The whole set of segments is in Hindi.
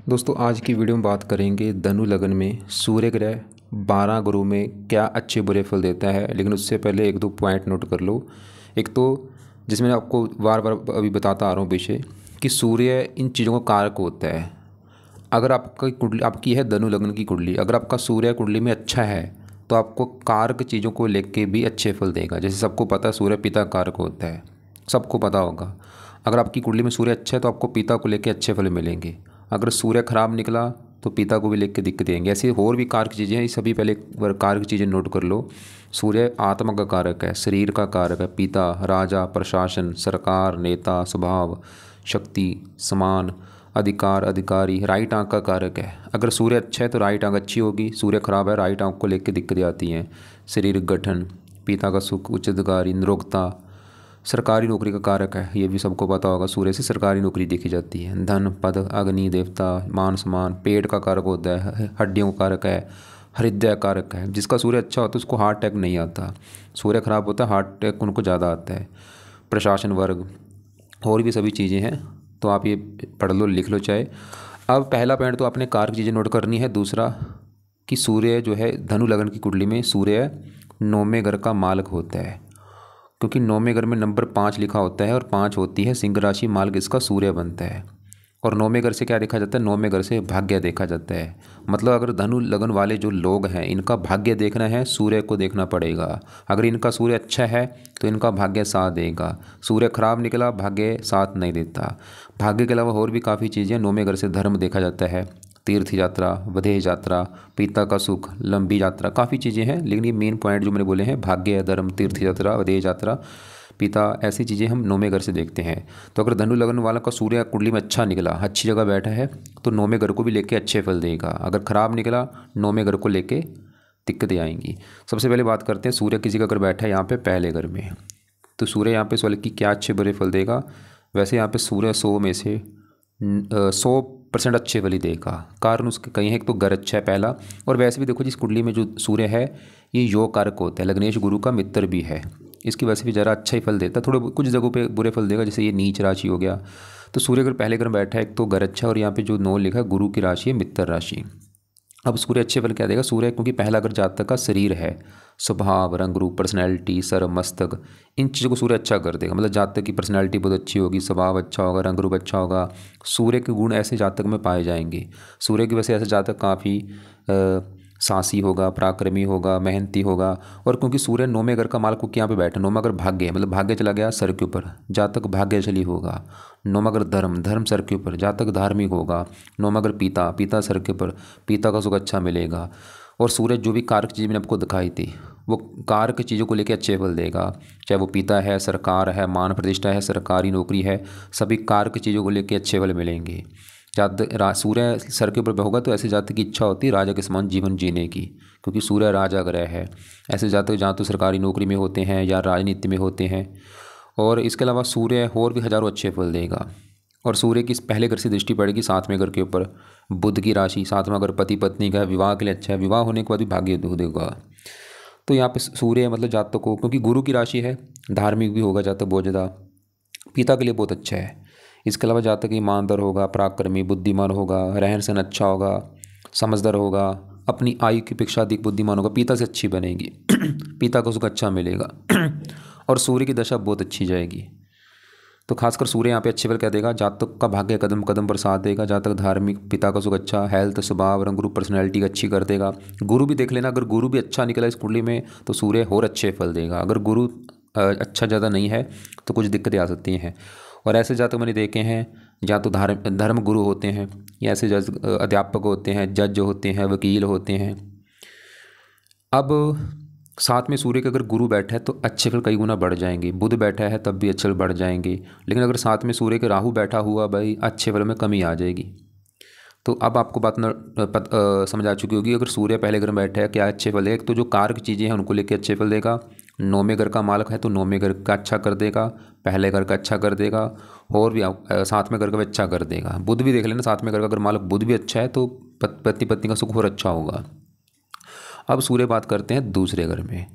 दोस्तों आज की वीडियो में बात करेंगे धनु लगन में सूर्य ग्रह 12 गुरु में क्या अच्छे बुरे फल देता है। लेकिन उससे पहले एक दो पॉइंट नोट कर लो। एक तो जिसमें मैं आपको बार बार अभी बताता आ रहा हूँ विषय कि सूर्य इन चीज़ों का कारक होता है। अगर आपका कुंडली आपकी है धनु लग्न की कुंडली, अगर आपका सूर्य कुंडली में अच्छा है तो आपको कारक चीज़ों को लेके भी अच्छे फल देगा। जैसे सबको पता है सूर्य पिता कारक होता है, सबको पता होगा। अगर आपकी कुंडली में सूर्य अच्छा है तो आपको पिता को लेके अच्छे फल मिलेंगे। अगर सूर्य खराब निकला तो पिता को भी लेके दिक्कत आएंगी। ऐसी और भी कारक चीज़ें हैं, ये सभी पहले एक बार कारक चीज़ें नोट कर लो। सूर्य आत्मा का कारक है, शरीर का कारक है, पिता, राजा, प्रशासन, सरकार, नेता, स्वभाव, शक्ति, समान, अधिकार, अधिकारी, राइट आंख का कारक है। अगर सूर्य अच्छा है तो राइट आंख अच्छी होगी, सूर्य खराब है राइट आंख को लेकर दिक्कतें आती हैं। शारीरिक गठन, पिता का सुख, उच्च अधिकारी, निरोगता, सरकारी नौकरी का कारक है। ये भी सबको पता होगा, सूर्य से सरकारी नौकरी देखी जाती है। धन, पद, अग्नि देवता, मान सम्मान, पेट का कारक होता है, हड्डियों का कारक है, हृदय कारक है। जिसका सूर्य अच्छा होता है उसको हार्ट अटैक नहीं आता, सूर्य खराब होता है हार्ट अटैक उनको ज़्यादा आता है। प्रशासन वर्ग और भी सभी चीज़ें हैं, तो आप ये पढ़ लो, लिख लो चाहे। अब पहला पॉइंट तो आपने कारक चीज़ें नोट करनी है। दूसरा कि सूर्य जो है धनु लगन की कुंडली में सूर्य 9वें घर का मालक होता है, क्योंकि 9वें घर में नंबर 5 लिखा होता है और 5 होती है सिंह राशि, मालक इसका सूर्य बनता है। और 9वें घर से क्या देखा जाता है? 9वें घर से भाग्य देखा जाता है। मतलब अगर धनु लगन वाले जो लोग हैं इनका भाग्य देखना है, सूर्य को देखना पड़ेगा। अगर इनका सूर्य अच्छा है तो इनका भाग्य साथ देगा, सूर्य खराब निकला भाग्य साथ नहीं देता। भाग्य के अलावा और भी काफ़ी चीज़ें, 9वें घर से धर्म देखा जाता है, तीर्थ यात्रा, विदेश यात्रा, पिता का सुख, लंबी यात्रा, काफ़ी चीज़ें हैं। लेकिन ये मेन पॉइंट जो मैंने बोले हैं, भाग्य, धर्म, तीर्थ यात्रा, विदेश यात्रा, पिता, ऐसी चीज़ें हम 9वें घर से देखते हैं। तो अगर धनु लगन वाला का सूर्य कुंडली में अच्छा निकला, अच्छी जगह बैठा है, तो 9वें घर को भी लेके अच्छे फल देगा। अगर खराब निकला 9वें घर को लेके दिक्कतें आएंगी। सबसे पहले बात करते हैं सूर्य किसी का अगर बैठा है यहाँ पे पहले घर में, तो सूर्य यहाँ पे सवाल की क्या अच्छे बुरे फल देगा। वैसे यहाँ पे सूर्य 100 में से 100% अच्छे फल ही देगा। कारण उसके कई हैं, एक तो घर अच्छा है पहला, और वैसे भी देखो जिस कुंडली में जो सूर्य है ये योग कारक होता है, लग्नेश गुरु का मित्र भी है, इसकी वजह से भी ज़रा अच्छा ही फल देता है। थोड़े कुछ जगहों पे बुरे फल देगा, जैसे ये नीच राशि हो गया। तो सूर्य अगर पहले घर में बैठा है एक तो घर अच्छा, और यहाँ पे जो 9 लिखा है गुरु की राशि है मित्र राशि। अब सूर्य अच्छे फल क्या देगा? सूर्य क्योंकि पहला घर जातक का शरीर है, स्वभाव, रंग रूप, पर्सनैलिटी, सर, मस्तक, इन चीज़ों को सूर्य अच्छा कर देगा। मतलब जातक की पर्सनैलिटी बहुत अच्छी होगी, स्वभाव अच्छा होगा, रंग रूप अच्छा होगा। सूर्य के गुण ऐसे जातक में पाए जाएंगे। सूर्य की वजह से ऐसे जातक काफ़ी साहसी होगा, पराक्रमी होगा, मेहनती होगा। और क्योंकि सूर्य 9वें घर का मालक को यहाँ पे बैठा, 9वां घर भाग्य है, मतलब भाग्य चला गया सर के ऊपर, जातक भाग्यशाली होगा। 9वां घर धर्म, धर्म सर के ऊपर, जातक धार्मिक होगा। 9वां घर पिता, पिता सर के ऊपर, पिता का सुख अच्छा मिलेगा। और सूर्य जो भी कारक चीज़ मैंने आपको दिखाई थी वो कारक चीज़ों को लेकर अच्छे फल देगा। चाहे वो पिता है, सरकार है, मान प्रतिष्ठा है, सरकारी नौकरी है, सभी कारक चीज़ों को लेकर अच्छे फल मिलेंगे। सूर्य सर के ऊपर होगा तो ऐसे जातक की इच्छा होती है राजा के समान जीवन जीने की, क्योंकि सूर्य राजा ग्रह है। ऐसे जातक जहाँ तो सरकारी नौकरी में होते हैं या राजनीति में होते हैं। और इसके अलावा सूर्य और भी हज़ारों अच्छे फल देगा। और सूर्य की पहले घर से दृष्टि पड़ेगी 7वें घर के ऊपर, बुध की राशि, 7वां घर पति पत्नी का, विवाह के लिए अच्छा है, विवाह होने के बाद भी भाग्य देगा। तो यहाँ पे सूर्य मतलब जातक को, क्योंकि गुरु की राशि है, धार्मिक भी होगा जातक बहुत ज़्यादा, पिता के लिए बहुत अच्छा है। इसके अलावा जातक ईमानदार होगा, पराक्रमी, बुद्धिमान होगा, रहन सहन अच्छा होगा, समझदार होगा, अपनी आयु की अपेक्षा अधिक बुद्धिमान होगा, पिता से अच्छी बनेगी पिता को सुख अच्छा मिलेगा और सूर्य की दशा बहुत अच्छी जाएगी। तो खासकर सूर्य यहाँ पे अच्छे फल क्या देगा? जातक का भाग्य कदम कदम पर साथ देगा, जातक धार्मिक, पिता का सुख अच्छा, हेल्थ, स्वभाव, रंग रूप, पर्सनैलिटी अच्छी कर देगा। गुरु भी देख लेना, अगर गुरु भी अच्छा निकला इस कुंडली में तो सूर्य और अच्छे फल देगा। अगर गुरु अच्छा ज़्यादा नहीं है तो कुछ दिक्कतें आ सकती हैं। और ऐसे जातक मैंने देखे हैं या तो धर्म गुरु होते हैं, या ऐसे अध्यापक होते हैं, जज होते हैं, वकील होते हैं। अब साथ में सूर्य के अगर गुरु बैठा है तो अच्छे फल कई गुना बढ़ जाएंगे, बुध बैठा है तब भी अच्छे फल बढ़ जाएंगे। लेकिन अगर साथ में सूर्य के राहु बैठा हुआ भाई, अच्छे फल में कमी आ जाएगी। तो अब आपको बात समझ आ चुकी होगी। अगर सूर्य पहले घर में बैठा है क्या अच्छे फल है? एक तो जो कारक चीज़ें हैं उनको लेकर अच्छे फल देगा। 9वें घर का मालक है तो 9वें घर का अच्छा कर देगा, पहले घर का अच्छा कर देगा, और भी 7वें घर का भी अच्छा कर देगा। बुध भी देख लेना, 7वें घर का अगर मालक बुध भी अच्छा है तो पति पत्नी का सुख और अच्छा होगा। अब सूर्य बात करते हैं दूसरे घर में।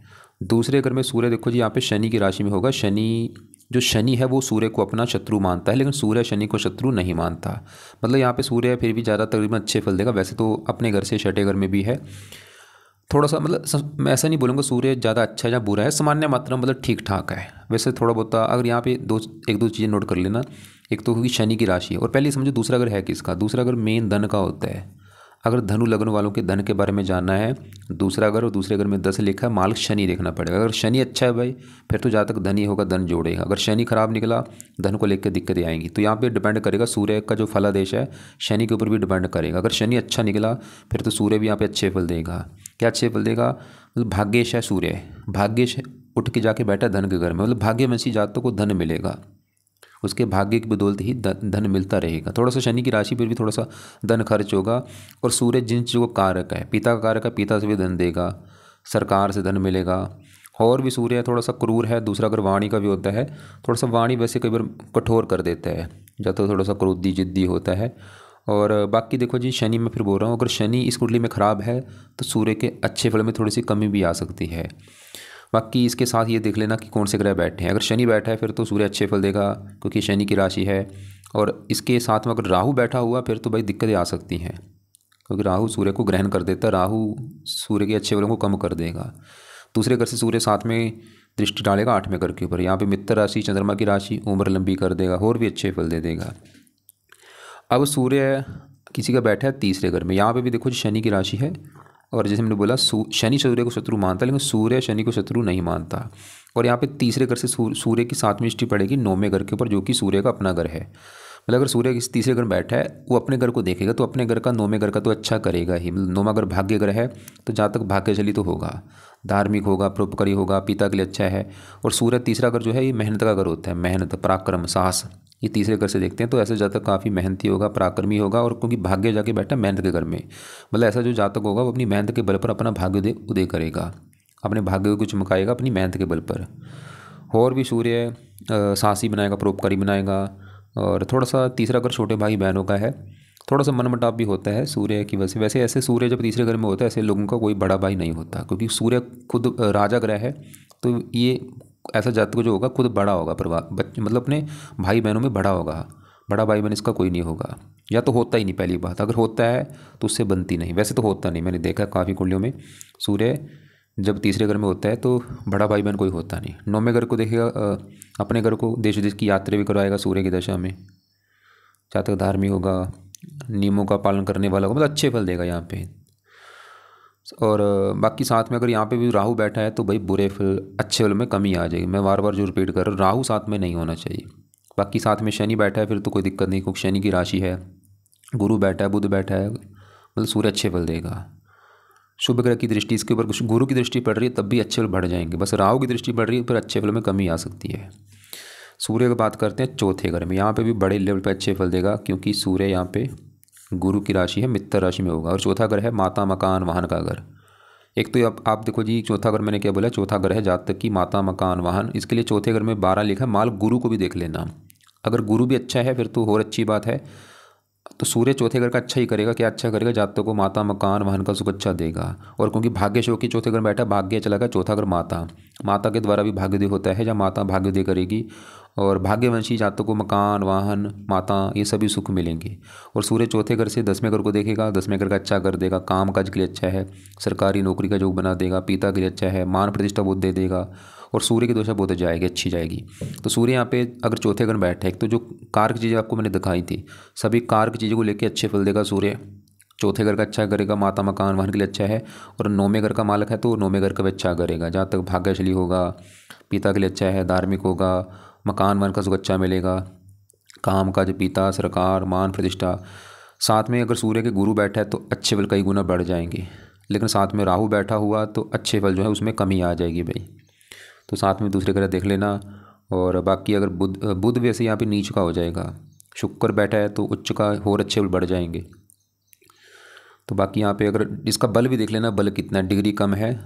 दूसरे घर में सूर्य देखो जी यहाँ पे शनि की राशि में होगा। शनि जो शनि है वो सूर्य को अपना शत्रु मानता है, लेकिन सूर्य शनि को शत्रु नहीं मानता। मतलब यहाँ पे सूर्य फिर भी ज़्यादा तकरीबन अच्छे फल देगा। वैसे तो अपने घर से छठे घर में भी है, थोड़ा सा मतलब मैं ऐसा नहीं बोलूँगा सूर्य ज़्यादा अच्छा है या बुरा है, सामान्य मात्रा मतलब ठीक ठाक है। वैसे थोड़ा बहुत अगर यहाँ पे एक दो चीज़ें नोट कर लेना। एक तो होगी शनि की राशि है, और पहले समझो दूसरा घर है किसका। दूसरा घर मेन धन का होता है। अगर धनु लग्न वालों के धन के बारे में जानना है, दूसरा घर और दूसरे घर में 10 लिखा है, मालिक शनि देखना पड़ेगा। अगर शनि अच्छा है भाई, फिर तो जहाँ तक धन ही होगा, धन जोड़ेगा। अगर शनि खराब निकला, धन को लेकर दिक्कतें आएंगी। तो यहाँ पे डिपेंड करेगा सूर्य का जो फलादेश है, शनि के ऊपर भी डिपेंड करेगा। अगर शनि अच्छा निकला, फिर तो सूर्य भी यहाँ पे अच्छे फल देगा। क्या अच्छे फल देगा? मतलब भाग्येश है सूर्य, भाग्येश उठ के जाके बैठा धन के घर में, मतलब भाग्यवंशी जातकों को धन मिलेगा। उसके भाग्य की बदौलत ही धन मिलता रहेगा। थोड़ा सा शनि की राशि पर भी थोड़ा सा धन खर्च होगा। और सूर्य जिन चीज़ों का कारक है, पिता का कारक है, पिता से भी धन देगा, सरकार से धन मिलेगा। और भी सूर्य थोड़ा सा क्रूर है। दूसरा अगर वाणी का भी होता है, थोड़ा सा वाणी वैसे कई बार कठोर कर देता है, या तो थोड़ा सा क्रोधी जिद्दी होता है। और बाकी देखो जी, शनि में फिर बोल रहा हूँ, अगर शनि इस कुंडली में ख़राब है तो सूर्य के अच्छे फल में थोड़ी सी कमी भी आ सकती है। बाकी इसके साथ ये देख लेना कि कौन से ग्रह बैठे हैं। अगर शनि बैठा है फिर तो सूर्य अच्छे फल देगा, क्योंकि शनि की राशि है। और इसके साथ में अगर राहु बैठा हुआ, फिर तो भाई दिक्कतें आ सकती हैं, क्योंकि राहु सूर्य को ग्रहण कर देता है। राहु सूर्य के अच्छे फलों को कम कर देगा। दूसरे घर से सूर्य साथ में दृष्टि डालेगा 8वें घर के ऊपर। यहाँ पे मित्र राशि, चंद्रमा की राशि, उम्र लंबी कर देगा और भी अच्छे फल दे देगा। अब सूर्य किसी का बैठा है तीसरे घर में। यहाँ पे भी देखो जी, शनि की राशि है, और जैसे मैंने बोला शनि सूर्य को शत्रु मानता है, लेकिन सूर्य शनि को शत्रु नहीं मानता। और यहाँ पे तीसरे घर से सूर्य की 7वीं दृष्टि पड़ेगी 9वें घर के ऊपर, जो कि सूर्य का अपना घर है। मतलब अगर सूर्य किसी तीसरे घर में बैठा है, वो अपने घर को देखेगा, तो अपने घर का 9वें घर का तो अच्छा करेगा ही। मतलब 9वां घर भाग्य घर है, तो जहाँ तक भाग्यशाली तो होगा, धार्मिक होगा, परोपकारी होगा, पिता के लिए अच्छा है। और सूर्य तीसरा घर जो है, ये मेहनत का घर होता है, मेहनत, पराक्रम, साहस, ये तीसरे घर से देखते हैं। तो ऐसे जातक काफ़ी मेहनती होगा, पराक्रमी होगा। और क्योंकि भाग्य जाके बैठा मेहनत के घर में, मतलब ऐसा जो जातक होगा वो अपनी मेहनत के बल पर अपना भाग्य उदय करेगा, अपने भाग्य को चमकाएगा अपनी मेहनत के बल पर। और भी सूर्य साहसी बनाएगा, परोपकारी बनाएगा। और थोड़ा सा तीसरा घर छोटे भाई बहनों का है, थोड़ा सा मनमुटाव भी होता है सूर्य की वजह से। वैसे ऐसे सूर्य जब तीसरे घर में होता है, ऐसे लोगों का कोई बड़ा भाई नहीं होता, क्योंकि सूर्य खुद राजा ग्रह है। तो ये ऐसा जातक जो होगा खुद बड़ा होगा, परिवार मतलब अपने भाई बहनों में बड़ा होगा। बड़ा भाई बहन इसका कोई नहीं होगा, या तो होता ही नहीं। पहली बात, अगर होता है तो उससे बनती नहीं। वैसे तो होता नहीं, मैंने देखा काफ़ी कुंडलियों में सूर्य जब तीसरे घर में होता है तो बड़ा भाई बहन कोई होता नहीं। 9वें घर को देखेगा, अपने घर को देश विदेश की यात्रा भी करवाएगा सूर्य की दशा में। जातक धार्मिक होगा, नियमों का पालन करने वाला होगा, मतलब अच्छे फल देगा यहाँ पे। और बाकी साथ में अगर यहाँ पे भी राहु बैठा है, तो भाई बुरे फल, अच्छे फल में कमी आ जाएगी। मैं बार बार जो रिपीट कर रहा हूँ, राहु साथ में नहीं होना चाहिए। बाकी साथ में शनि बैठा है, फिर तो कोई दिक्कत नहीं, क्योंकि शनि की राशि है। गुरु बैठा है, बुध बैठा है, मतलब सूर्य अच्छे फल देगा। शुभ ग्रह की दृष्टि इसके ऊपर, गुरु की दृष्टि पड़ रही है तब भी अच्छे फल बढ़ जाएंगे। बस राहु की दृष्टि पड़ रही है, फिर अच्छे फल में कमी आ सकती है। सूर्य की बात करते हैं चौथे घर में। यहाँ पे भी बड़े लेवल पे अच्छे फल देगा, क्योंकि सूर्य यहाँ पे गुरु की राशि है, मित्र राशि में होगा। और चौथा घर है माता, मकान, वाहन का घर। एक तो आप देखो जी, चौथा घर मैंने क्या बोला, चौथा घर है जातक की माता, मकान, वाहन। इसके लिए चौथे घर में 12 लिखा है। माल गुरु को भी देख लेना, अगर गुरु भी अच्छा है फिर तो और अच्छी बात है। तो सूर्य चौथे घर का अच्छा ही करेगा। क्या अच्छा करेगा? जातकों को माता, मकान, वाहन का सुख अच्छा देगा। और क्योंकि भाग्य शो की चौथे घर बैठा, भाग्य चला गया चौथा घर माता, माता के द्वारा भी भाग्योदय होता है, जब माता भाग्योदय करेगी। और भाग्यवंशी जातकों को मकान, वाहन, माता, ये सभी सुख मिलेंगे। और सूर्य चौथे घर से 10वें घर को देखेगा, 10वें घर का अच्छा कर देगा, काम काज के लिए अच्छा है, सरकारी नौकरी का योग बना देगा, पिता के लिए अच्छा है, मान प्रतिष्ठा बहुत दे देगा। और सूर्य की दशा बहुत जाएगी, अच्छी जाएगी। तो सूर्य यहाँ पे अगर चौथे घर में बैठे, एक तो जो कारक चीज़ें आपको मैंने दिखाई थी, सभी कारक चीज़ों को लेकर अच्छे फल देगा सूर्य। चौथे घर का अच्छा करेगा, माता, मकान, वाहन के लिए अच्छा है। और 9वें घर का मालक है, तो 9वें घर का भी अच्छा करेगा। जहाँ तक भाग्यशाली होगा, पिता के लिए अच्छा है, धार्मिक होगा, मकान, वाहन का सुख अच्छा मिलेगा, काम काज, पिता, सरकार, मान प्रतिष्ठा। साथ में अगर सूर्य के गुरु बैठा है तो अच्छे फल कई गुना बढ़ जाएंगे। लेकिन साथ में राहु बैठा हुआ तो अच्छे फल जो है उसमें कमी आ जाएगी भाई। तो साथ में दूसरे ग्रह देख लेना। और बाकी अगर बुध वैसे यहाँ पे नीच का हो जाएगा, शुक्र बैठा है तो उच्च का और अच्छे फल बढ़ जाएंगे। तो बाकी यहाँ पे अगर इसका बल भी देख लेना, बल कितना डिग्री कम है,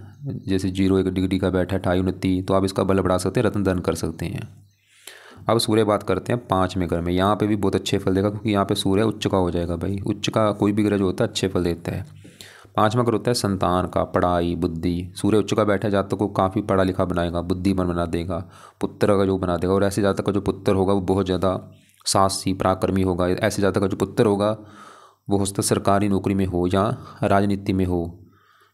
जैसे 0 1 डिग्री का बैठा है 28 29, तो आप इसका बल बढ़ा सकते हैं, रत्न दान कर सकते हैं। अब सूर्य बात करते हैं 5वें घर में। यहाँ पे भी बहुत अच्छे फल देगा, क्योंकि यहाँ पे सूर्य उच्च का हो जाएगा भाई। उच्च का कोई भी ग्रह जो होता है अच्छे फल देता है। 5वां घर होता है संतान का, पढ़ाई, बुद्धि। सूर्य उच्च का बैठा है, जातक को काफ़ी पढ़ा लिखा बनाएगा, बुद्धिमान बना देगा, पुत्र का जो बना देगा। और ऐसे जातक का जो पुत्र होगा वो बहुत ज़्यादा साहसी पराक्रमी होगा। ऐसे जातक का जो पुत्र होगा वो हो सकता है सरकारी नौकरी में हो या राजनीति में हो,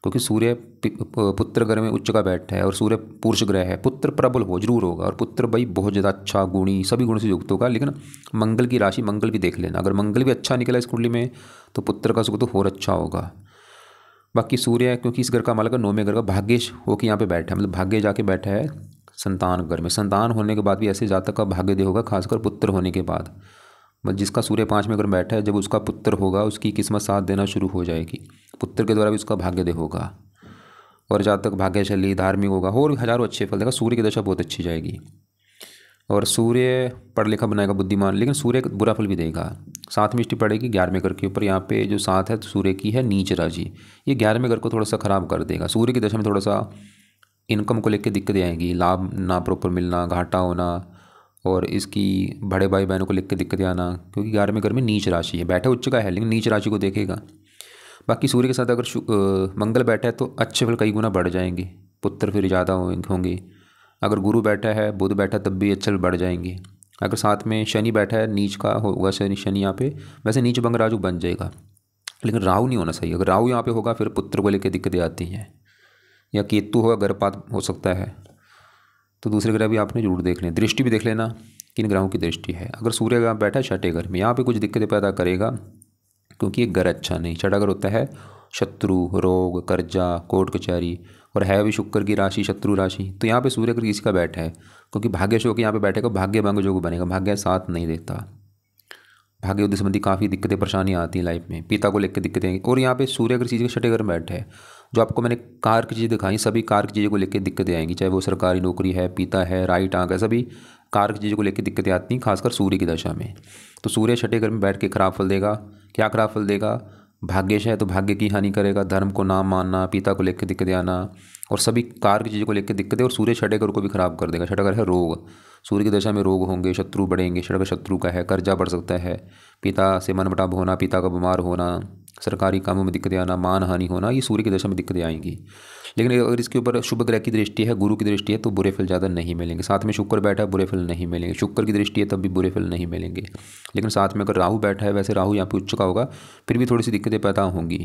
क्योंकि सूर्य पुत्र ग्रह में उच्च का बैठा है और सूर्य पुरुष ग्रह है। पुत्र प्रबल हो जरूर होगा, और पुत्र भाई बहुत ज़्यादा अच्छा गुणी सभी गुणों से युक्त होगा। लेकिन मंगल की राशि, मंगल भी देख लेना, अगर मंगल भी अच्छा निकला इस कुंडली में तो पुत्र का सुख तो और अच्छा होगा। बाकी सूर्य क्योंकि इस घर का मालिक 9वें घर का भाग्येश होकर यहाँ पे बैठा है, मतलब भाग्य जाके बैठा है संतान घर में। संतान होने के बाद भी ऐसे जातक का भाग्य होगा, खासकर पुत्र होने के बाद। मतलब जिसका सूर्य 5वें घर में बैठा है, जब उसका पुत्र होगा उसकी किस्मत साथ देना शुरू हो जाएगी, पुत्र के द्वारा भी उसका भाग्य होगा। और जातक भाग्यशाली धार्मिक होगा और हज़ारों अच्छे फल देगा। सूर्य की दशा बहुत अच्छी जाएगी। और सूर्य पढ़ लिखा बनाएगा, बुद्धिमान। लेकिन सूर्य बुरा फल भी देगा। 7वीं दृष्टि पड़ेगी 11वें घर के ऊपर। यहाँ पे जो 7 है तो सूर्य की है नीच राशि, ये 11वें घर को थोड़ा सा खराब कर देगा। सूर्य की दशा में थोड़ा सा इनकम को लेकर दिक्कतें आएंगी, लाभ ना प्रॉपर मिलना, घाटा होना, और इसकी बड़े भाई बहनों को लेकर दिक्कतें आना, क्योंकि 11वें घर में नीच राशि है। बैठा उच्च का है लेकिन नीच राशि को देखेगा। बाकी सूर्य के साथ अगर मंगल बैठा है तो अच्छे फल कई गुना बढ़ जाएंगे, पुत्र फिर ज़्यादा होंगे। अगर गुरु बैठा है, बुध बैठा तब भी अच्छे फल बढ़ जाएंगे। अगर साथ में शनि बैठा है, नीच का होगा शनि यहाँ पे, वैसे नीच भंग राजू बन जाएगा, लेकिन राहु नहीं होना सही। अगर राहु यहाँ पे होगा फिर पुत्र को लेकर दिक्कतें आती हैं, या केतु होगा गर्भपात हो सकता है। तो दूसरे ग्रह भी आपने जरूर देख लें, दृष्टि भी देख लेना किन ग्रहों की दृष्टि है। अगर सूर्य यहाँ बैठा है 6ठे घर में, यहाँ पे कुछ दिक्कतें पैदा करेगा, क्योंकि ये घर अच्छा नहीं। 6ठा घर होता है शत्रु, रोग, कर्जा, कोर्ट कचहरी, और है भी शुक्र की राशि शत्रु राशि। तो यहाँ पे सूर्य अगर किसी का बैठा है, क्योंकि भाग्य शो के यहाँ पे बैठेगा, भाग्य भंग योग बनेगा, भाग्य साथ नहीं देता। भाग्य उद्देश्य संबंधी काफ़ी दिक्कतें परेशानियाँ आती हैं लाइफ में, पिता को लेकर दिक्कतें आएंगी। और यहाँ पे सूर्य अगर चीज़ के 6ठे घर में बैठा है, जो आपको मैंने कार की चीज़ें दिखाई, सभी कार की चीज़ों को लेकर दिक्कतें आएंगी, चाहे वो सरकारी नौकरी है, पिता है, राइट आंख है, सभी कार की चीज़ों को लेकर दिक्कतें आती हैं, खासकर सूर्य की दशा में। तो सूर्य 6ठे घर में बैठ के खराब फल देगा। क्या खराब फल देगा? भाग्यश है तो भाग्य की हानि करेगा, धर्म को ना मानना, पिता को लेकर दिक्कतें आना, और सभी कार की चीज़ों को लेकर दिक्कतें। और सूर्य 6ठे घर को भी खराब कर देगा। 6ठा घर है रोग, सूर्य की दशा में रोग होंगे, शत्रु बढ़ेंगे। 6ठा घर शत्रु का है, कर्जा बढ़ सकता है, पिता से मनमुटाव होना, पिता का बीमार होना, सरकारी कामों में दिक्कतें आना, मान हानि होना, ये सूर्य की दशा में दिक्कतें आएंगी। लेकिन अगर इसके ऊपर शुभ ग्रह की दृष्टि है, गुरु की दृष्टि है, तो बुरे फल ज़्यादा नहीं मिलेंगे। साथ में शुक्र बैठा है, बुरे फल नहीं मिलेंगे। शुक्र की दृष्टि है तब भी बुरे फल नहीं मिलेंगे। लेकिन साथ में अगर राहु बैठा है, वैसे राहु यहाँ पे उच्च का होगा, फिर भी थोड़ी सी दिक्कतें पैदा होंगी।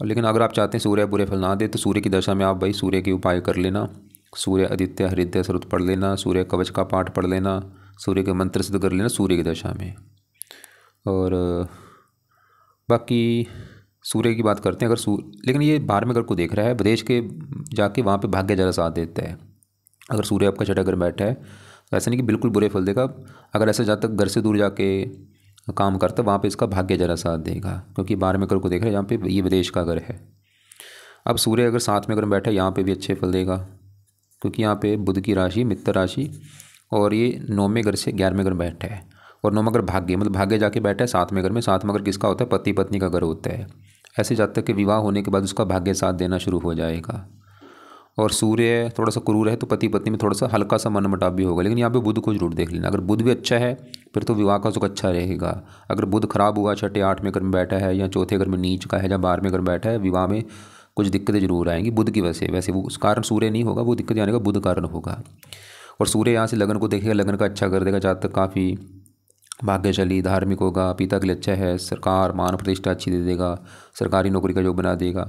और लेकिन अगर आप चाहते हैं सूर्य बुरे फल ना दे, तो सूर्य की दशा में आप भाई सूर्य के उपाय कर लेना, सूर्य आदित्य हृदय स्रोत पढ़ लेना, सूर्य कवच का पाठ पढ़ लेना, सूर्य के मंत्र सिद्ध कर लेना सूर्य की दशा में। और बाकी सूर्य की बात करते हैं। अगर लेकिन ये 12वें घर को देख रहा है, विदेश के जाके वहाँ पे भाग्य ज़रा साथ देता है। अगर सूर्य आपका 6ठा घर बैठा है तो ऐसा नहीं कि बिल्कुल बुरे फल देगा। अगर ऐसे जहाँ तक घर से दूर जाके काम करता है, वहाँ पे इसका भाग्य ज़रा साथ देगा, क्योंकि 12वें घर को देख रहा है, जहाँ पे ये विदेश का घर है। अब सूर्य अगर 7वें घर में बैठा है, यहाँ पर भी अच्छे फल देगा, क्योंकि यहाँ पर बुध की राशि मित्र राशि, और ये 9वें घर से 11वें घर में बैठा है। और 9वां घर भाग्य, मतलब भाग्य जाके बैठा है 7वें घर में। 7वां घर किसका होता है? पति पत्नी का घर होता है। ऐसे जातक के विवाह होने के बाद उसका भाग्य साथ देना शुरू हो जाएगा। और सूर्य थोड़ा सा क्रूर है तो पति पत्नी में थोड़ा सा हल्का सा मनमुटाव भी होगा। लेकिन यहाँ पे बुध को जरूर देख लेना। अगर बुध भी अच्छा है फिर तो विवाह का सुख अच्छा रहेगा। अगर बुध खराब हुआ, 6ठे 8वें घर में बैठा है, या चौथे घर में नीच का है, या 12वें घर में बैठा है, विवाह में कुछ दिक्कतें जरूर आएंगी बुध की वजह से। वैसे वो उस कारण सूर्य नहीं होगा, वो दिक्कत आने का बुध कारण होगा। और सूर्य यहाँ से लगन को देखेगा, लगन का अच्छा कर देगा, जातक काफ़ी भाग्यशाली धार्मिक होगा, पिता के लिए अच्छा है, सरकार मान प्रतिष्ठा अच्छी दे देगा, सरकारी नौकरी का योग बना देगा।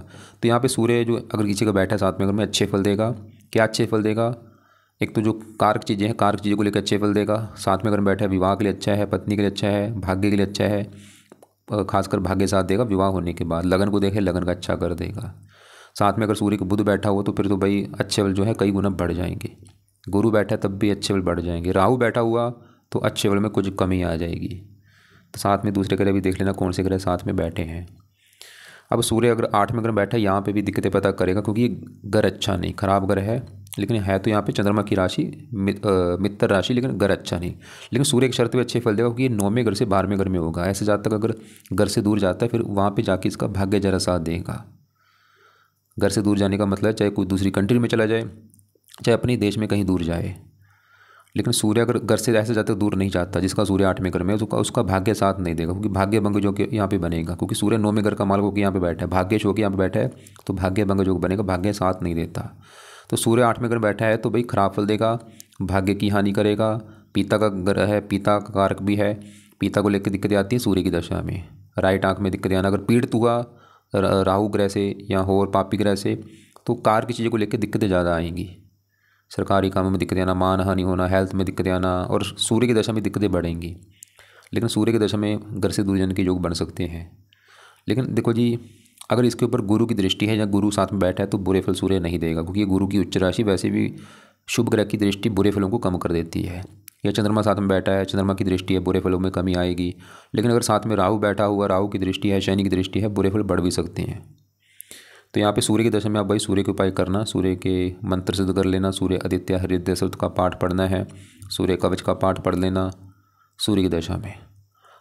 तो यहाँ पे सूर्य जो अगर किसी का बैठा है 7वें घर में, अच्छे फल देगा। क्या अच्छे फल देगा? एक तो जो कारक चीज़ें हैं, कारक चीज़ों को लेकर अच्छे फल देगा। 7वें घर में बैठा है, विवाह के लिए अच्छा है, पत्नी के लिए अच्छा है, भाग्य के लिए अच्छा है, खासकर भाग्य साथ देगा विवाह होने के बाद। लगन को देखे, लगन का अच्छा कर देगा। साथ में अगर सूर्य को बुध बैठा हो तो फिर तो भाई अच्छे फल जो है कई गुना बढ़ जाएंगे। गुरु बैठा है तब भी अच्छे फल बढ़ जाएंगे। राहु बैठा हुआ तो अच्छे फल में कुछ कमी आ जाएगी। तो साथ में दूसरे ग्रह भी देख लेना कौन से ग्रह साथ में बैठे हैं। अब सूर्य अगर 8वें घर में बैठा है, यहाँ पे भी दिक्कतें पैदा करेगा, क्योंकि ये घर अच्छा नहीं, खराब घर है। लेकिन है तो यहाँ पे चंद्रमा की राशि मित्र राशि, लेकिन घर अच्छा नहीं। लेकिन सूर्य की शर्त भी अच्छे फल देगा, क्योंकि ये 9वें घर से 12वें घर में होगा। ऐसे जातक अगर घर से दूर जाता है फिर वहाँ पर जाके इसका भाग्य जरा साथ देगा। घर से दूर जाने का मतलब चाहे कोई दूसरी कंट्री में चला जाए, चाहे अपने देश में कहीं दूर जाए। लेकिन सूर्य अगर घर से ऐसे जाते दूर नहीं जाता, जिसका सूर्य 8वें घर में है उसका भाग्य साथ नहीं देगा, क्योंकि भाग्य भंग योग यहाँ पे बनेगा, क्योंकि सूर्य 9वें घर का मालक होकर यहाँ पे बैठा है, भाग्य होकर यहाँ पे बैठा है, तो भाग्य भंग योग बनेगा, भाग्य साथ नहीं देता। तो सूर्य 8वें घर बैठा है तो भाई खराब फल देगा, भाग्य की हानि करेगा। पिता का ग्रह है, पिता का कारक भी है, पिता को लेकर दिक्कतें आती हैं सूर्य की दशा में। राइट आंख में दिक्कतें आना, अगर पीड़ित हुआ राहु ग्रह से या और पापी ग्रह से, तो कार की चीज़ों को लेकर दिक्कतें ज़्यादा आएंगी। सरकारी कामों में दिक्कतें आना, मान हानि होना, हेल्थ में दिक्कतें आना, और सूर्य की दशा में दिक्कतें बढ़ेंगी। लेकिन सूर्य की दशा में घर से दूर जाने के योग बन सकते हैं। लेकिन देखो जी, अगर इसके ऊपर गुरु की दृष्टि है या गुरु साथ में बैठा है तो बुरे फल सूर्य नहीं देगा, क्योंकि ये गुरु की उच्च राशि वैसे भी शुभ ग्रह की दृष्टि बुरे फलों को कम कर देती है। या चंद्रमा साथ में बैठा है, चंद्रमा की दृष्टि है, बुरे फलों में कमी आएगी। लेकिन अगर साथ में राहु बैठा हुआ, राहु की दृष्टि है, शनि की दृष्टि है, बुरे फल बढ़ भी सकते हैं। तो यहाँ पे सूर्य की दशा में आप भाई सूर्य के उपाय करना, सूर्य के मंत्र सिद्ध कर लेना, सूर्य आदित्य हृदय शब्द का पाठ पढ़ना है, सूर्य कवच का पाठ पढ़ लेना सूर्य की दशा में।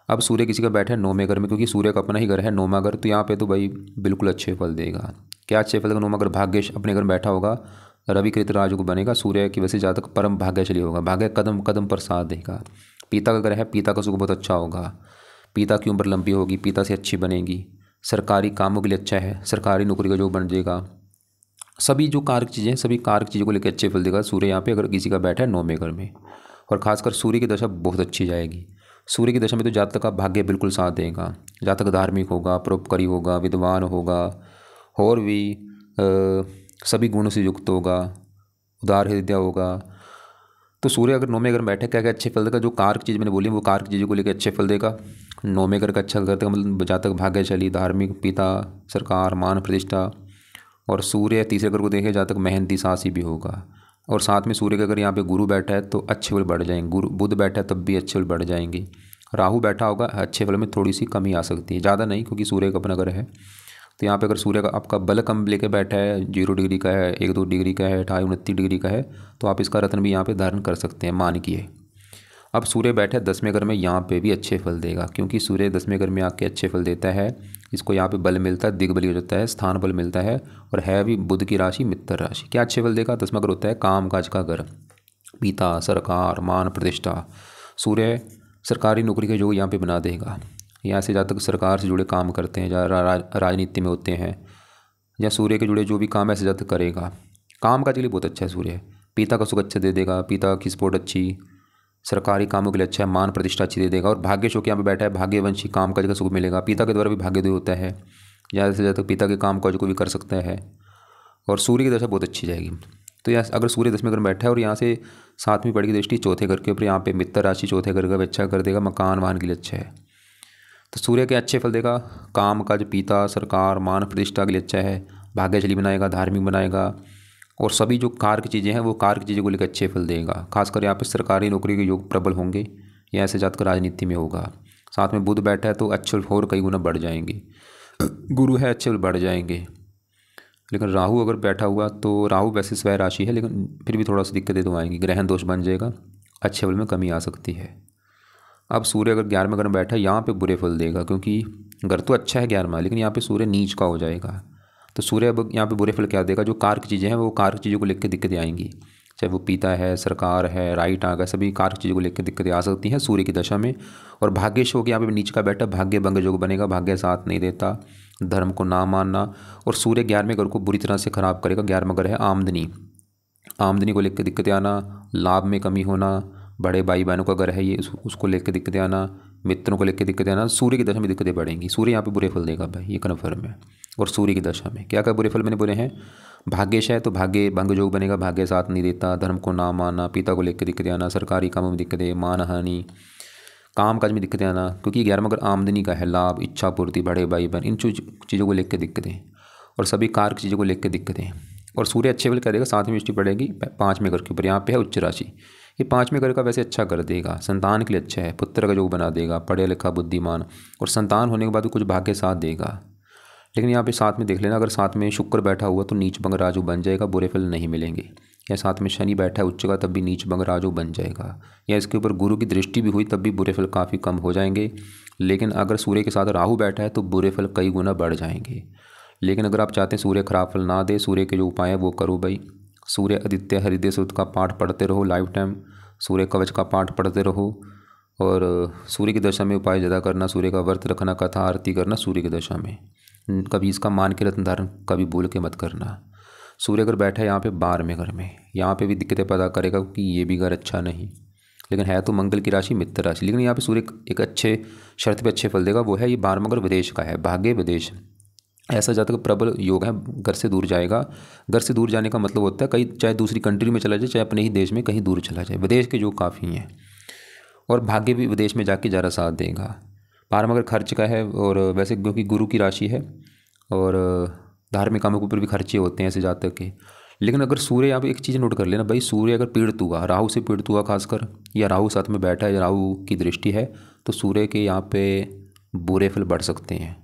अब सूर्य किसी का बैठा है 9वें घर में, क्योंकि सूर्य का अपना ही घर है 9वां घर, तो यहाँ पे तो भाई बिल्कुल अच्छे फल देगा। क्या अच्छे फल देगा? 9वां घर भाग्य अपने घर में बैठा होगा, रवि कृत राजु को बनेगा, सूर्य की वजह से जातक परम भाग्यशाली होगा, भाग्य कदम कदम पर साथ देगा। पिता का घर है, पिता का सुख बहुत अच्छा होगा, पिता की उम्र लंबी होगी, पिता से अच्छी बनेगी, सरकारी कामों के लिए अच्छा है, सरकारी नौकरी का जो बन जाएगा। सभी जो कारक चीज़ें हैं, सभी कारक चीज़ों को लेकर अच्छे फल देगा सूर्य यहाँ पे अगर किसी का बैठा है 9वें घर में। और खासकर सूर्य की दशा बहुत अच्छी जाएगी। सूर्य की दशा में तो जातक का भाग्य बिल्कुल साथ देगा, जातक धार्मिक होगा, परोपकारी होगा, विद्वान होगा, और भी सभी गुणों से युक्त होगा, उदार हृदय होगा। तो सूर्य अगर 9वें घर में बैठे क्या क्या अच्छे फल देगा? जो कारक चीज़ मैंने बोली वो कारक चीज़ों को लेकर अच्छे फल देगा। 9वें घर का अच्छा फल देगा, मतलब जातक भाग्यशाली, धार्मिक, पिता, सरकार, मान प्रतिष्ठा। और सूर्य तीसरे घर को देखे जातक मेहनती, साहसी भी होगा। और साथ में सूर्य का अगर यहाँ पे गुरु बैठा है तो अच्छे फल बढ़ जाएंगे, गुरु बुध बैठा है तब भी अच्छे फल बढ़ जाएंगे। राहु बैठा होगा, अच्छे फल में थोड़ी सी कमी आ सकती है, ज़्यादा नहीं, क्योंकि सूर्य का अपना घर है। तो यहाँ पे अगर सूर्य का आपका बल कम लेके बैठा है, 0 डिग्री का है, 1-2 डिग्री का है, 28-29 डिग्री का है, तो आप इसका रत्न भी यहाँ पे धारण कर सकते हैं, मानकीय। अब सूर्य बैठा है 10वें घर में, यहाँ पे भी अच्छे फल देगा, क्योंकि सूर्य 10वें घर में आके अच्छे फल देता है। इसको यहाँ पे बल मिलता है, दिग्बली हो जाता है, स्थान बल मिलता है, और है भी बुध की राशि, मित्र राशि। क्या अच्छे फल देगा? 10वां घर होता है काम काज का घर, पिता, सरकार, मान प्रतिष्ठा। सूर्य सरकारी नौकरी के जो यहाँ पे बना देगा। यहाँ से जहाँ तक सरकार से जुड़े काम करते हैं, जहाँ राजनीति में होते हैं, या सूर्य के जुड़े जो भी काम ऐसे जहाँ तक करेगा, काम काज के लिए बहुत अच्छा है सूर्य। पिता का सुख अच्छा दे देगा, पिता की सपोर्ट अच्छी, सरकारी कामों के लिए अच्छा है, मान प्रतिष्ठा अच्छी दे देगा। और भाग्य शोक यहाँ पे बैठा है, भाग्यवंशी, काम काज का सुख मिलेगा, पिता के द्वारा भी भाग्योदय होता है, ज़्यादा से ज़्यादा पिता के काम काज को भी कर सकता है। और सूर्य की दशा बहुत अच्छी जाएगी। तो यहाँ अगर सूर्य 10वें घर में बैठा है और यहाँ से 7वीं पढ़ की दृष्टि चौथे घर के ऊपर, यहाँ पे मित्र राशि चौथे घर का भी अच्छा कर देगा, मकान वाहन के लिए अच्छा है। तो सूर्य के अच्छे फल देगा, काम काज, पिता, सरकार, मान प्रतिष्ठा के लिए अच्छा है, भाग्यशाली बनाएगा, धार्मिक बनाएगा। और सभी जो कार की चीज़ें हैं वो कार की चीज़ों को लेकर अच्छे फल देगा। खासकर यहाँ पे सरकारी नौकरी के योग प्रबल होंगे, या ऐसे जातक राजनीति में होगा। साथ में बुध बैठा है तो अच्छे फल और कई गुना बढ़ जाएंगे, गुरु है अच्छे फल बढ़ जाएंगे। लेकिन राहु अगर बैठा हुआ तो राहु वैसे स्वय राशि है, लेकिन फिर भी थोड़ा सा दिक्कतें तो आएंगी, ग्रहण दोष बन जाएगा, अच्छे फल में कमी आ सकती है। अब सूर्य अगर 11वें घर में बैठा है, यहाँ पे बुरे फल देगा, क्योंकि घर तो अच्छा है 11वां, लेकिन यहाँ पे सूर्य नीच का हो जाएगा। तो सूर्य अब यहाँ पे बुरे फल क्या देगा? जो कार की चीज़ें हैं वो कार की चीज़ों को लेकर दिक्कतें आएंगी, चाहे वो पिता है, सरकार है, राइट आंख है, सभी कार की चीज़ों को लेकर दिक्कतें आ सकती हैं सूर्य की दशा में। और भाग्य शोक यहाँ पे नीच का बैठा, भाग्य भंग योग बनेगा, भाग्य साथ नहीं देता, धर्म को ना मानना। और सूर्य 11वें घर को बुरी तरह से खराब करेगा। 11वां घर है आमदनी, आमदनी को लेकर दिक्कतें आना, लाभ में कमी होना, बड़े भाई बहनों का घर है ये, उसको लेकर दिक्कतें आना, मित्रों को लेकर दिक्कतें आना। सूर्य की दशा में दिक्कतें बढ़ेंगी, सूर्य यहाँ पे बुरे फल देगा भाई, ये कन्फर्म है। और सूर्य की दशा में क्या क्या बुरे फल मैंने बोले हैं? भाग्यश है तो भाग्य भंग योग बनेगा, भाग्य साथ नहीं देता, धर्म को ना मानना, पिता को लेकर दिक्कतें आना, सरकारी कामों में दिक्कतें, मान हानि, काम काज में दिक्कतें आना, क्योंकि 11वां घर आमदनी का है, लाभ, इच्छा पूर्ति, बड़े भाई बहन, इन चीज़ों को लेकर दिक्कतें, और सभी कार की चीज़ों को लेकर दिक्कतें। और सूर्य अच्छे फल क्या देगा? 7वीं दृष्टि पड़ेगी 5वें घर के ऊपर, यहाँ पे है उच्च राशि, ये 5वें घर का वैसे अच्छा कर देगा, संतान के लिए अच्छा है, पुत्र का योग बना देगा, पढ़े लिखा बुद्धिमान, और संतान होने के बाद कुछ भाग्य साथ देगा। लेकिन यहाँ पे साथ में देख लेना, अगर साथ में शुक्र बैठा हुआ तो नीच भंग राजू बन जाएगा, बुरे फल नहीं मिलेंगे। या साथ में शनि बैठा है उच्च का तब भी नीच भंग राजू बन जाएगा, या इसके ऊपर गुरु की दृष्टि भी हुई तब भी बुरे फल काफ़ी कम हो जाएंगे। लेकिन अगर सूर्य के साथ राहु बैठा है तो बुरे फल कई गुना बढ़ जाएंगे। लेकिन अगर आप चाहते हैं सूर्य खराब फल ना दे, सूर्य के जो उपाय है वो करो भाई। सूर्य आदित्य हृदय सूक्त का पाठ पढ़ते रहो लाइफ टाइम, सूर्य कवच का पाठ पढ़ते रहो और सूर्य की दशा में उपाय ज़्यादा करना, सूर्य का व्रत रखना, कथा आरती करना सूर्य की दशा में। कभी इसका मान के रत्न धारण कभी भूल के मत करना। सूर्य अगर बैठा है यहाँ पे 12वें घर में, यहाँ पे भी दिक्कतें पैदा करेगा क्योंकि ये भी घर अच्छा नहीं, लेकिन है तो मंगल की राशि, मित्र राशि, लेकिन यहाँ पे सूर्य एक अच्छे शर्त पे अच्छे फल देगा, वो है ये 12वां घर विदेश का है, भाग्य विदेश। ऐसा जातक प्रबल योग है, घर से दूर जाएगा। घर से दूर जाने का मतलब होता है कहीं, चाहे दूसरी कंट्री में चला जाए, चाहे अपने ही देश में कहीं दूर चला जाए। विदेश के योग काफ़ी हैं और भाग्य भी विदेश में जाके ज़्यादा साथ देगा। 12वां घर खर्च का है और वैसे क्योंकि गुरु की राशि है और धार्मिक कामों के ऊपर भी खर्चे होते हैं ऐसे जातक के। लेकिन अगर सूर्य, यहाँ पे एक चीज़ नोट कर लेना भाई, सूर्य अगर पीड़ित हुआ, राहु से पीड़ित हुआ खासकर, या राहु साथ में बैठा है या राहु की दृष्टि है, तो सूर्य के यहाँ पे बुरे फल बढ़ सकते हैं।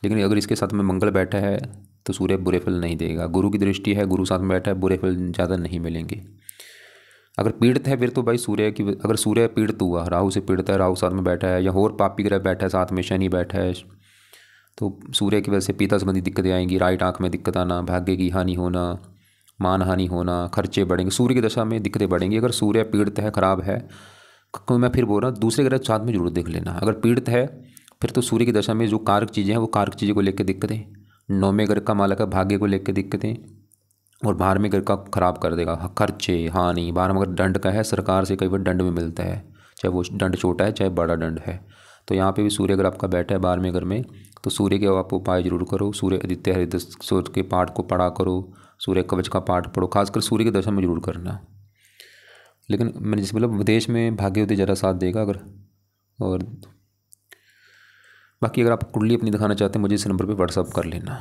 लेकिन अगर इसके साथ में मंगल बैठा है तो सूर्य बुरे फल नहीं देगा। गुरु की दृष्टि है, गुरु साथ में बैठा है, बुरे फल ज़्यादा नहीं मिलेंगे। अगर पीड़ित है फिर तो भाई सूर्य की, अगर सूर्य पीड़ित हुआ, राहु से पीड़ित है, राहु साथ में बैठा है या और पापी ग्रह बैठा है साथ में, शनि बैठा है, तो सूर्य की वजह से पिता संबंधी दिक्कतें आएंगी, राइट आँख में दिक्कत आना, भाग्य की हानि होना, मान हानि होना, खर्चे बढ़ेंगे, सूर्य की दशा में दिक्कतें बढ़ेंगी। अगर सूर्य पीड़ित है, खराब है, तो मैं फिर बोल रहा हूँ दूसरे ग्रह साथ में जरूर देख लेना। अगर पीड़ित है फिर तो सूर्य की दशा में जो कारक चीज़ें हैं वो कारक चीज़ों को लेकर दिक्कतें, 9वें घर का मालक है, भाग्य को लेकर दिक्कतें, और 12वें घर का खराब कर देगा, खर्चे, हानि। 12वां घर दंड का है, सरकार से कई बार दंड भी मिलता है, चाहे वो दंड छोटा है चाहे बड़ा दंड है। तो यहाँ पे भी सूर्य अगर आपका बैठा है 12वें घर में, तो सूर्य के आप उपाय जरूर करो। सूर्य आदित्य हृदय सूर्य के पाठ को पढ़ा करो, सूर्य कवच का पाठ पढ़ो, खासकर सूर्य की दशा में जरूर करना। लेकिन मैंने जैसे मतलब विदेश में भाग्य उदय ज़्यादा साथ देगा अगर। और बाकी अगर आप कुंडली अपनी दिखाना चाहते हैं मुझे इस नंबर पे व्हाट्सअप कर लेना।